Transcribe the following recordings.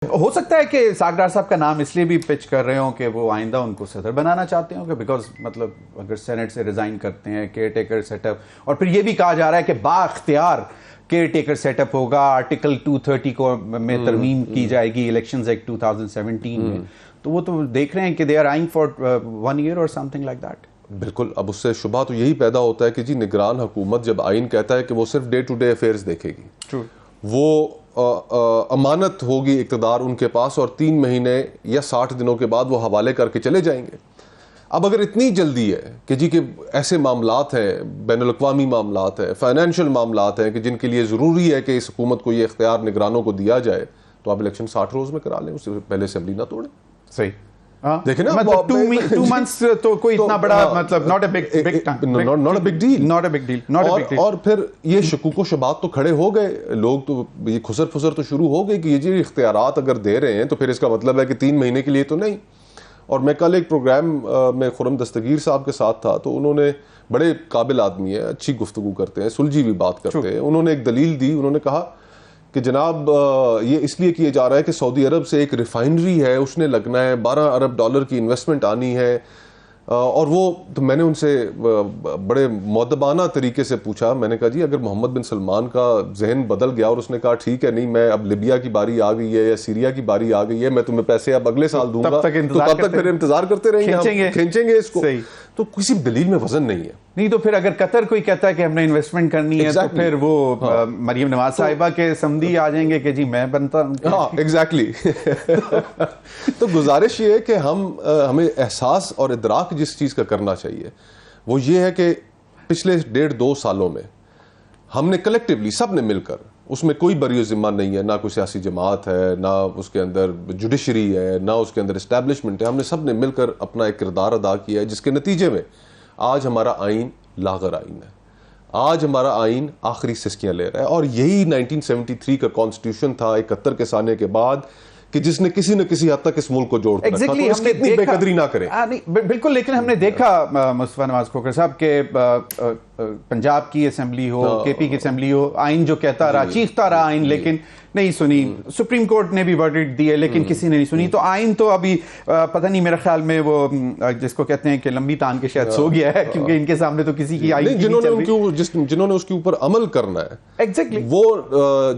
ہو سکتا ہے کہ ساگڈار صاحب کا نام اس لیے بھی پچ کر رہے ہوں کہ وہ آئندہ ان کو صدر بنانا چاہتے ہوں، کہ بیکاز مطلب اگر سینٹ سے ریزائن کرتے ہیں کیئر ٹیکر سیٹ اپ، اور پھر یہ بھی کہا جا رہا ہے کہ با اختیار کیئر ٹیکر سیٹ اپ ہوگا، آرٹیکل 230 کو میں ترمیم کی جائے گی الیکشنز ایکٹ 2017 میں، تو وہ تو دیکھ رہے ہیں کہ دے آر آئنگ فار 1 year اور سم تھنگ لائک دیٹ. بالکل. اب اس سے شبہ تو یہی پیدا ہوتا ہے کہ جی نگران حکومت جب آئین کہتا ہے کہ وہ صرف ڈے ٹو ڈے افیئرز دیکھے گی، وہ امانت ہوگی اقتدار ان کے پاس، اور 3 مہینے یا 60 دنوں کے بعد وہ حوالے کر کے چلے جائیں گے. اب اگر اتنی جلدی ہے کہ جی کہ ایسے معاملات ہیں، بین الاقوامی معاملات ہیں، فائنینشیل معاملات ہیں کہ جن کے لیے ضروری ہے کہ اس حکومت کو یہ اختیار نگرانوں کو دیا جائے، تو آپ الیکشن 60 روز میں کرا لیں، اس سے پہلے اسمبلی نہ توڑیں. صحیح. دیکھیں نا، مطلب 2 months تو کوئی اتنا بڑا مطلب not a big deal. اور پھر یہ شکوک و شبہات تو کھڑے ہو گئے، لوگ تو یہ خسر پھسر تو شروع ہو گئی کہ یہ جی اختیارات اگر دے رہے ہیں تو پھر اس کا مطلب ہے کہ 3 مہینے کے لیے تو نہیں. اور میں کل ایک پروگرام میں خرم دستگیر صاحب کے ساتھ تھا، تو انہوں نے، بڑے قابل آدمی ہیں، اچھی گفتگو کرتے ہیں، سلجھی بھی بات کرتے ہیں، انہوں نے ایک دلیل دی. انہوں نے کہا کہ جناب یہ اس لیے کیا جا رہا ہے کہ سعودی عرب سے ایک ریفائنری ہے، اس نے لگنا ہے $12 ارب کی انویسٹمنٹ آنی ہے. اور وہ تو میں نے ان سے بڑے مؤدبانہ طریقے سے پوچھا، میں نے کہا جی اگر محمد بن سلمان کا ذہن بدل گیا اور اس نے کہا ٹھیک ہے نہیں میں اب لیبیا کی باری آ گئی ہے یا سیریا کی باری آ گئی ہے، میں تمہیں پیسے اب اگلے سال دوں گا، تو تب تک پھر انتظار کرتے رہیں گے، کھینچیں گے اس کو. تو کسی دلیل میں وزن نہیں ہے. نہیں تو پھر اگر قطر کوئی کہتا ہے کہ ہم نے انویسٹمنٹ کرنی ہے تو پھر وہ مریم نواز صاحبہ کے سمدھی آ جائیں گے کہ جی میں بنتا ہوں. ہاں ایگزیکٹلی. تو گزارش یہ ہے کہ ہمیں احساس اور ادراک جس چیز کا کرنا چاہیے وہ یہ ہے کہ پچھلے 1.5-2 سالوں میں ہم نے کلیکٹیولی سب نے مل کر، اس میں کوئی بری ذمہ نہیں ہے، نہ کوئی سیاسی جماعت ہے، نہ اس کے اندر جوڈیشری ہے، نہ اس کے اندر اسٹیبلشمنٹ ہے، ہم نے سب نے مل کر اپنا ایک کردار ادا کیا ہے، جس کے نتیجے میں آج ہمارا آئین لاغر آئین ہے، آج ہمارا آئین آخری سسکیاں لے رہا ہے. اور یہی 1973 کا کانسٹیٹیوشن تھا 71 کے سانے کے بعد، کہ جس نے کسی نہ کسی حد تک اس ملک کو جوڑ کر رکھا. تو اس کی اتنی بے قدری نہ کریں. بالکل. لیکن ہم نے دیکھا مصطفیٰ نواز کھوکھر صاحب کہ پنجاب کی اسمبلی ہو، کے پی کی اسمبلی ہو، آئین جو کہتا رہا، چیختا رہا آئین، لیکن نہیں سنی. سپریم کورٹ نے بھی ورڈکٹ دی ہے لیکن کسی نے نہیں سنی. تو آئین تو ابھی پتہ نہیں، میرے خیال میں وہ جس کو کہتے ہیں کہ لمبی تان کے شاید سو گیا ہے، کیونکہ ان کے سامنے تو کسی کی آئین جنہوں نے اس کے اوپر عمل کرنا ہے ایگزیکٹلی وہ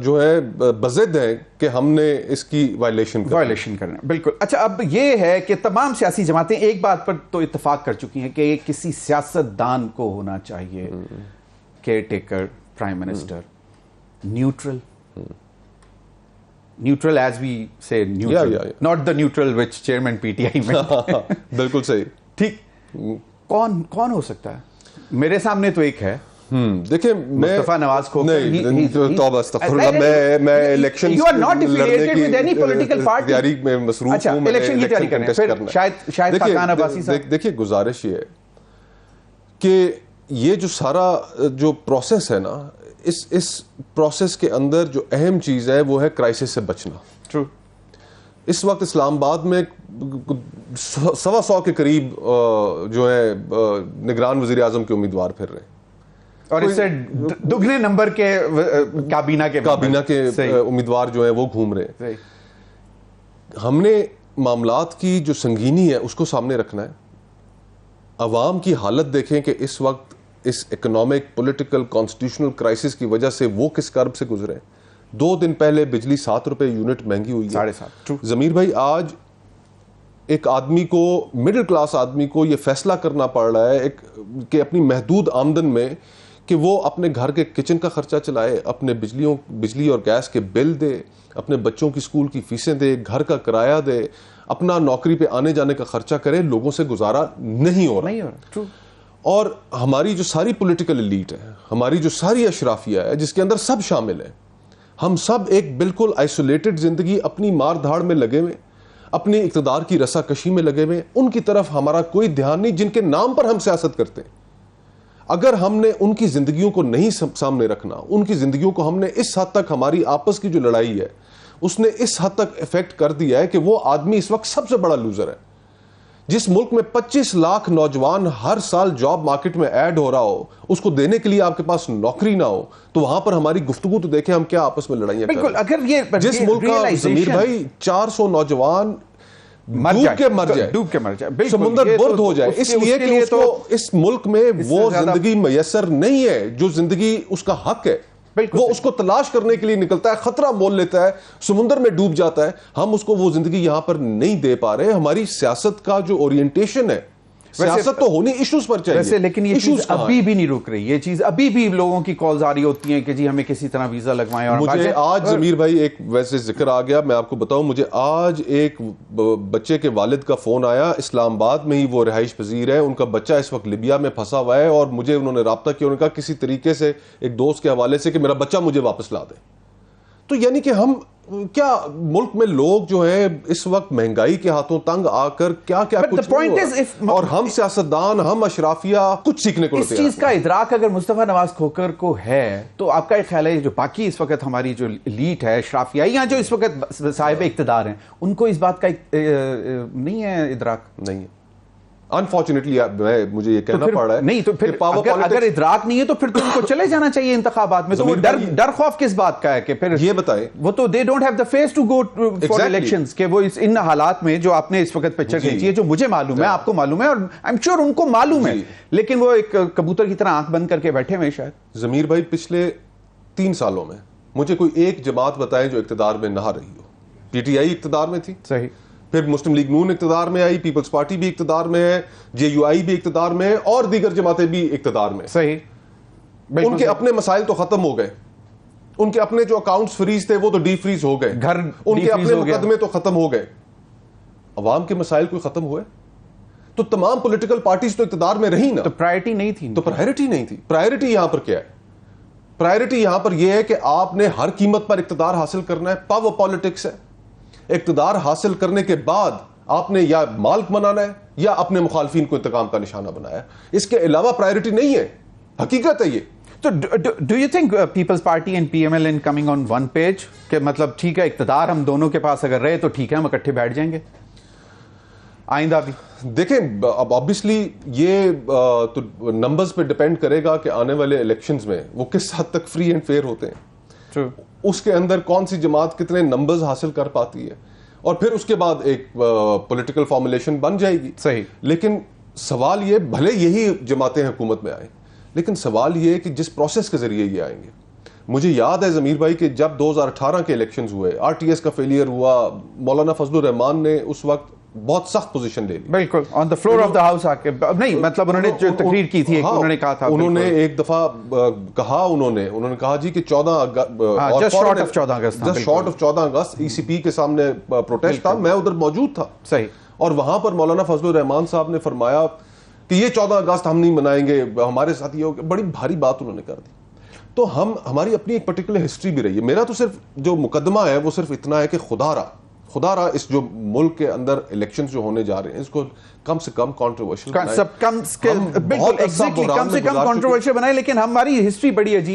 جو ہے بضد ہے کہ ہم نے اس کی وائلیشن کرنا. بالکل. اچھا اب یہ ہے کہ تمام سیاسی جماعتیں ایک بات پر تو اتفاق کر چکی ہیں کہ کسی سیاست دان کو ہونا چاہیے care taker prime minister, neutral as we say neutral, not the neutral which chairman PTI میں. بالکل صحیح. ٹھیک. کون ہو سکتا ہے؟ میرے سامنے تو ایک ہے. دیکھیں مصطفیٰ نواز کھوکھر. توبہ استغفر اللہ، میں election You are not affiliated with any political party. تیاری میں مصروف ہوں. الیکشن کی تیاری کرنا ہے. شاید خاقان عباسی صاحب. دیکھیے گزارش یہ ہے کہ یہ جو سارا جو پروسیس ہے نا، اس پروسیس کے اندر جو اہم چیز ہے وہ ہے کرائسس سے بچنا. True. اس وقت اسلام آباد میں 100 کے قریب جو ہے نگران وزیر اعظم کے امیدوار پھر رہے ہیں، اور اس سے دگنے نمبر کے کابینہ کے امیدوار جو ہیں وہ گھوم رہے ہیں. ہم نے معاملات کی جو سنگینی ہے اس کو سامنے رکھنا ہے. عوام کی حالت دیکھیں کہ اس وقت اس اکنامک، پولیٹیکل، کانسٹیٹیوشنل کرائسس کی وجہ سے وہ کس کرب سے گزرے. 2 دن پہلے بجلی 7 روپے یونٹ مہنگی ہوئی ہے. 7.5. ضمیر بھائی آج ایک آدمی کو، مڈل کلاس آدمی کو یہ فیصلہ کرنا پڑ رہا ہے کہ اپنی محدود آمدن میں کہ وہ اپنے گھر کے کچن کا خرچہ چلائے، اپنے بجلی اور گیس کے بل دے، اپنے بچوں کی اسکول کی فیسیں دے، گھر کا کرایہ دے، اپنا نوکری پہ آنے جانے کا خرچہ کرے. لوگوں سے گزارا نہیں ہو رہا. اور ہماری جو ساری پولیٹیکل ایلیٹ ہے، ہماری جو ساری اشرافیہ ہے جس کے اندر سب شامل ہیں، ہم سب ایک بالکل آئسولیٹڈ زندگی اپنی مار دھاڑ میں لگے ہوئے، اپنی اقتدار کی رسا کشی میں لگے ہوئے. ان کی طرف ہمارا کوئی دھیان نہیں جن کے نام پر ہم سیاست کرتے ہیں. اگر ہم نے ان کی زندگیوں کو نہیں سامنے رکھنا، ان کی زندگیوں کو ہم نے اس حد تک، ہماری آپس کی جو لڑائی ہے اس نے اس حد تک افیکٹ کر دیا ہے کہ وہ آدمی اس وقت سب سے بڑا لوزر ہے. جس ملک میں 25 لاکھ نوجوان ہر سال جاب مارکیٹ میں ایڈ ہو رہا ہو, اس کو دینے کے لیے آپ کے پاس نوکری نہ ہو, تو وہاں پر ہماری گفتگو تو دیکھیں ہم کیا آپس میں لڑائیاں کر رہے ہیں. اگر یہ جس ملک کا ضمیر بھائی 400 نوجوان ڈوب کے مر جائے, سمندر برد ہو جائے, اس لیے کہ اس کو اس ملک میں وہ زندگی میسر نہیں ہے جو زندگی اس کا حق ہے. وہ اس کو تلاش کرنے کے لیے نکلتا ہے, خطرہ مول لیتا ہے, سمندر میں ڈوب جاتا ہے. ہم اس کو وہ زندگی یہاں پر نہیں دے پا رہے. ہماری سیاست کا جو اورینٹیشن ہے, سیاست تو ہونی ایشوز پر چاہیے ویسے, لیکن یہ چیز ابھی بھی نہیں رک رہی. یہ چیز ابھی بھی لوگوں کی کالز آ رہی ہوتی ہیں کہ جی ہمیں کسی طرح ویزا لگوائیں. اور مجھے آج ضمیر بھائی ایک ویسے ذکر آ گیا, میں آپ کو بتاؤں, مجھے آج ایک بچے کے والد کا فون آیا, اسلام آباد میں ہی وہ رہائش پذیر ہے, ان کا بچہ اس وقت لیبیا میں پھنسا ہوا ہے, اور مجھے انہوں نے رابطہ کیا, انہوں نے کہا کسی طریقے سے ایک دوست کے حوالے سے کہ میرا بچہ مجھے واپس لا دے. تو یعنی کہ ہم کیا ملک میں لوگ جو ہیں اس وقت مہنگائی کے ہاتھوں تنگ آ کر کیا کیا کچھ اور ہم سیاستدان, ہم اشرافیہ کچھ سیکھنے کو اس چیز کا ادراک اگر مصطفیٰ نواز کھوکر کو ہے تو آپ کا ایک خیال ہے جو باقی اس وقت ہماری جو لیٹ ہے اشرافیہ یا جو اس وقت صاحب اقتدار ہیں ان کو اس بات کا نہیں ہے ادراک؟ نہیں ہے انفارچونیٹلی, مجھے یہ کہنا پڑ رہا ہے. نہیں تو پھر اگر ادراک نہیں ہے تو پھر تو ان کو چلے جانا چاہیے انتخابات میں. تو وہ ڈر خوف کس بات کا ہے کہ پھر یہ بتائیں, وہ تو they don't have the face to go for elections کہ وہ ان حالات میں جو آپ نے اس وقت پکچر کھینچی ہے, جو مجھے معلوم ہے, آپ کو معلوم ہے, اور I'm sure ان کو معلوم ہے, لیکن وہ ایک کبوتر کی طرح آنکھ بند کر کے بیٹھے ہوئے شاید. ضمیر بھائی پچھلے 3 سالوں میں مجھے کوئی ایک جماعت بتائیں جو اقتدار میں نہ رہی ہو. پی ٹی آئی اقتدار میں تھی, صحیح, پھر مسلم لیگ نون اقتدار میں آئی, پیپلز پارٹی بھی اقتدار میں ہے, جے یو آئی بھی اقتدار میں ہے, اور دیگر جماعتیں بھی اقتدار میں. صحیح, ان کے اپنے مسائل تو ختم ہو گئے, ان کے اپنے جو اکاؤنٹس فریز تھے وہ تو ڈی فریز ہو گئے, ان کے اپنے مقدمے تو ختم ہو گئے. عوام کے مسائل کوئی ختم ہوئے؟ تو تمام پولیٹیکل پارٹیز تو اقتدار میں رہی نا. تو پرائرٹی نہیں تھی. تو پرائرٹی نہیں تھی. پرائرٹی یہاں پر کیا ہے؟ پرائرٹی یہاں پر یہ ہے کہ آپ نے ہر قیمت پر اقتدار حاصل کرنا ہے. پاور پالیٹکس ہے. اقتدار حاصل کرنے کے بعد آپ نے یا مالک بنانا ہے یا اپنے مخالفین کو انتقام کا نشانہ بنایا ہے. اس کے علاوہ پرائرٹی نہیں ہے, حقیقت ہے یہ. تو do you think Peoples Party and P M L in coming on one page کہ مطلب ٹھیک ہے اقتدار ہم دونوں کے پاس اگر رہے تو ٹھیک ہے ہم اکٹھے بیٹھ جائیں گے آئندہ بھی؟ دیکھیں اب آبویسلی یہ تو نمبرز پہ ڈیپینڈ کرے گا کہ آنے والے الیکشنز میں وہ کس حد تک فری اینڈ فیئر ہوتے ہیں. اس کے اندر کون سی جماعت کتنے نمبرز حاصل کر پاتی ہے, اور پھر اس کے بعد ایک پولیٹیکل فارمولیشن بن جائے گی. صحیح. لیکن سوال یہ, بھلے یہی جماعتیں حکومت میں آئیں, لیکن سوال یہ کہ جس پروسیس کے ذریعے یہ آئیں گے. مجھے یاد ہے ضمیر بھائی کہ جب 2018 کے الیکشنز ہوئے, آر ٹی ایس کا فیلئر ہوا, مولانا فضل الرحمان نے اس وقت بہت سخت پوزیشن لے لی. بالکل on the floor of the house آ کے, نہیں مطلب انہوں نے جو تقریر کی تھی انہوں نے کہا تھا, انہوں نے ایک دفعہ کہا, انہوں نے کہا جی کہ 14 14 اگست ای سی پی کے سامنے پروٹیسٹ تھا, میں ادھر موجود تھا. صحیح. اور وہاں پر مولانا فضل الرحمان صاحب نے فرمایا کہ یہ 14 اگست ہم نہیں منائیں گے, ہمارے ساتھ یہ ہوگا. بڑی بھاری بات انہوں نے کر دی. تو ہماری اپنی ایک پرٹیکولر ہسٹری بھی رہی ہے. میرا تو صرف جو مقدمہ ہے وہ صرف اتنا ہے کہ خدا را اس جو ملک کے اندر الیکشن جو ہونے جا رہے ہیں اس کو کم سے کم کنٹروورشل کم سے کم کنٹروورشل بنائے, لیکن ہماری ہسٹری بڑی عجیب